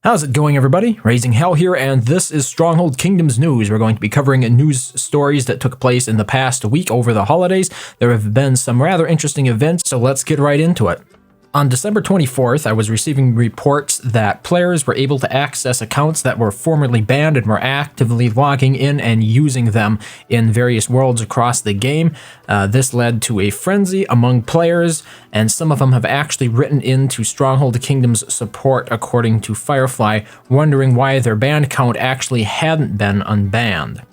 How's it going, everybody? RazingHel here, and this is Stronghold Kingdoms news. We're going to be covering news stories that took place in the past week over the holidays. There have been some rather interesting events, so let's get right into it. On December 24th, I was receiving reports that players were able to access accounts that were formerly banned and were actively logging in and using them in various worlds across the game. This led to a frenzy among players, and some of them have actually written into Stronghold Kingdoms support, according to Firefly, wondering why their ban account actually hadn't been unbanned.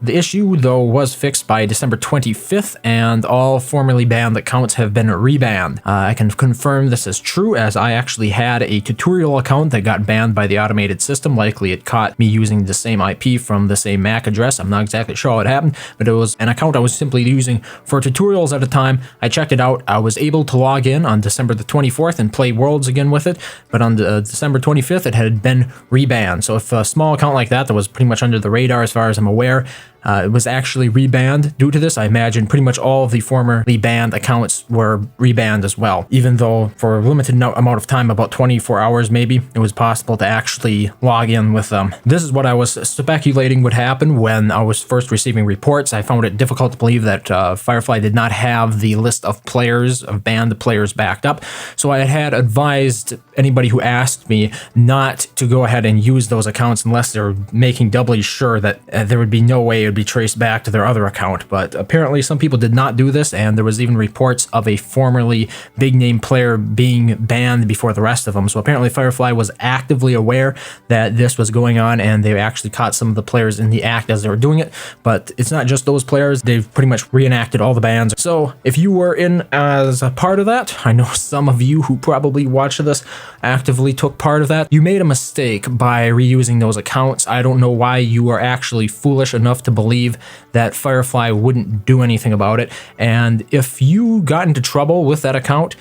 The issue, though, was fixed by December 25th, and all formerly banned accounts have been rebanned. I can confirm this is true, as I actually had a tutorial account that got banned by the automated system. Likely it caught me using the same IP from the same MAC address. I'm not exactly sure how it happened, but it was an account I was simply using for tutorials at a time. I checked it out. I was able to log in on December the 24th and play Worlds again with it, but on December 25th, it had been rebanned. So if a small account like that was pretty much under the radar as far as I'm aware, it was actually rebanned due to this. I imagine pretty much all of the formerly banned accounts were rebanned as well, even though for a limited amount of time, about 24 hours maybe, it was possible to actually log in with them. This is what I was speculating would happen when I was first receiving reports. I found it difficult to believe that Firefly did not have the list of players, of banned players, backed up. So I had advised anybody who asked me not to go ahead and use those accounts unless they're making doubly sure that there would be no way it would be traced back to their other account. But apparently some people did not do this, and there was even reports of a formerly big name player being banned before the rest of them. So apparently Firefly was actively aware that this was going on, and they actually caught some of the players in the act as they were doing it. But it's not just those players, they've pretty much reenacted all the bans. So if you were in as a part of that, I know some of you who probably watched this actively took part of that, you made a mistake by reusing those accounts. I don't know why you are actually foolish enough to believe that Firefly wouldn't do anything about it. And if you got into trouble with that account,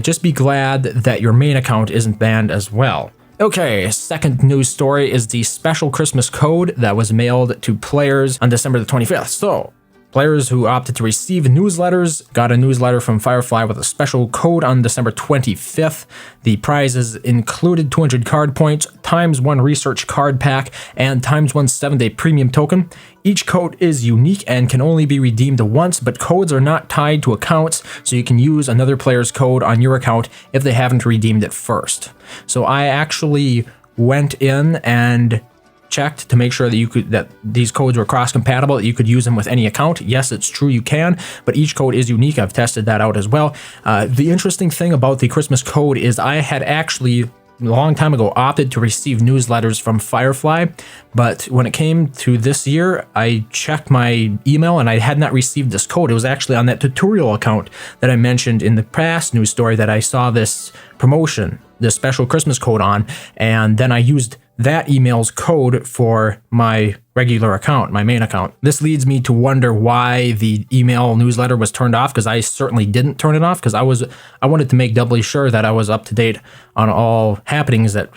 just be glad that your main account isn't banned as well. Okay, second news story is the special Christmas code that was mailed to players on December the 25th. So, players who opted to receive newsletters got a newsletter from Firefly with a special code on December 25th. The prizes included 200 card points, ×1 research card pack, and ×1 7-day premium token. Each code is unique and can only be redeemed once, but codes are not tied to accounts, so you can use another player's code on your account if they haven't redeemed it first. So I actually went in and checked to make sure that these codes were cross-compatible, that you could use them with any account. Yes, it's true you can, but each code is unique. I've tested that out as well. The interesting thing about the Christmas code is I had actually a long time ago opted to receive newsletters from Firefly, but when it came to this year, I checked my email and I had not received this code. It was actually on that tutorial account that I mentioned in the past news story that I saw this promotion, this special Christmas code on, and then I used that email's code for my regular account, my main account. This leads me to wonder why the email newsletter was turned off, because I certainly didn't turn it off, because I wanted to make doubly sure that I was up to date on all happenings that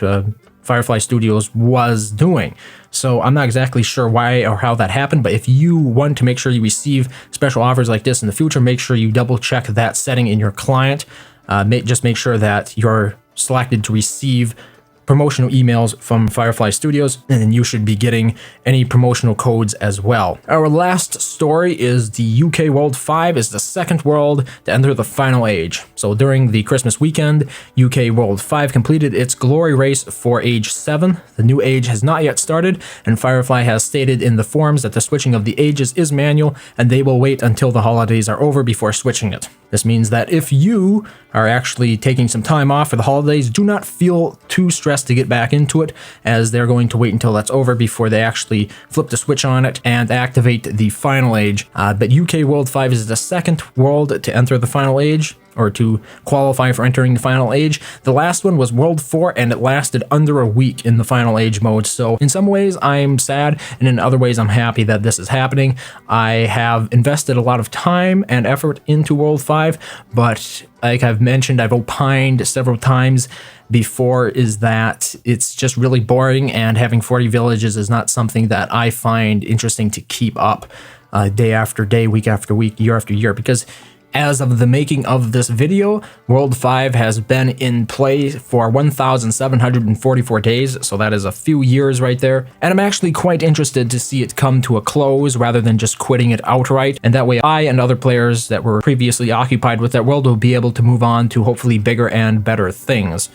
Firefly Studios was doing. So I'm not exactly sure why or how that happened, but if you want to make sure you receive special offers like this in the future, make sure you double check that setting in your client. Just make sure that you're selected to receive promotional emails from Firefly Studios, and then you should be getting any promotional codes as well. Our last story is the UK World 5 is the second world to enter the final age. So during the Christmas weekend, UK World 5 completed its glory race for Age 7. The new age has not yet started, and Firefly has stated in the forums that the switching of the ages is manual, and they will wait until the holidays are over before switching it. This means that if you are actually taking some time off for the holidays, do not feel too stressed to get back into it, as they're going to wait until that's over before they actually flip the switch on it and activate the final age. But UK World 5 is the second world to enter the final age, or to qualify for entering the final age. The last one was World 4, and it lasted under a week in the final age mode. So in some ways I'm sad, and in other ways I'm happy that this is happening. I have invested a lot of time and effort into World 5, but like I've mentioned, I've opined several times before, is that it's just really boring, and having 40 villages is not something that I find interesting to keep up day after day, week after week, year after year, because As of the making of this video, World 5 has been in play for 1,744 days, so that is a few years right there. And I'm actually quite interested to see it come to a close rather than just quitting it outright. And that way I and other players that were previously occupied with that world will be able to move on to hopefully bigger and better things.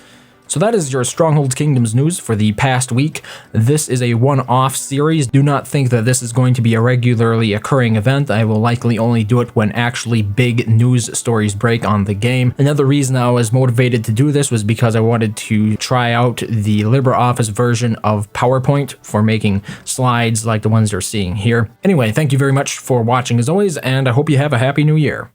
So that is your Stronghold Kingdoms news for the past week. This is a one-off series. Do not think that this is going to be a regularly occurring event. I will likely only do it when actually big news stories break on the game. Another reason I was motivated to do this was because I wanted to try out the LibreOffice version of PowerPoint for making slides like the ones you're seeing here. Anyway, thank you very much for watching as always, and I hope you have a happy new year.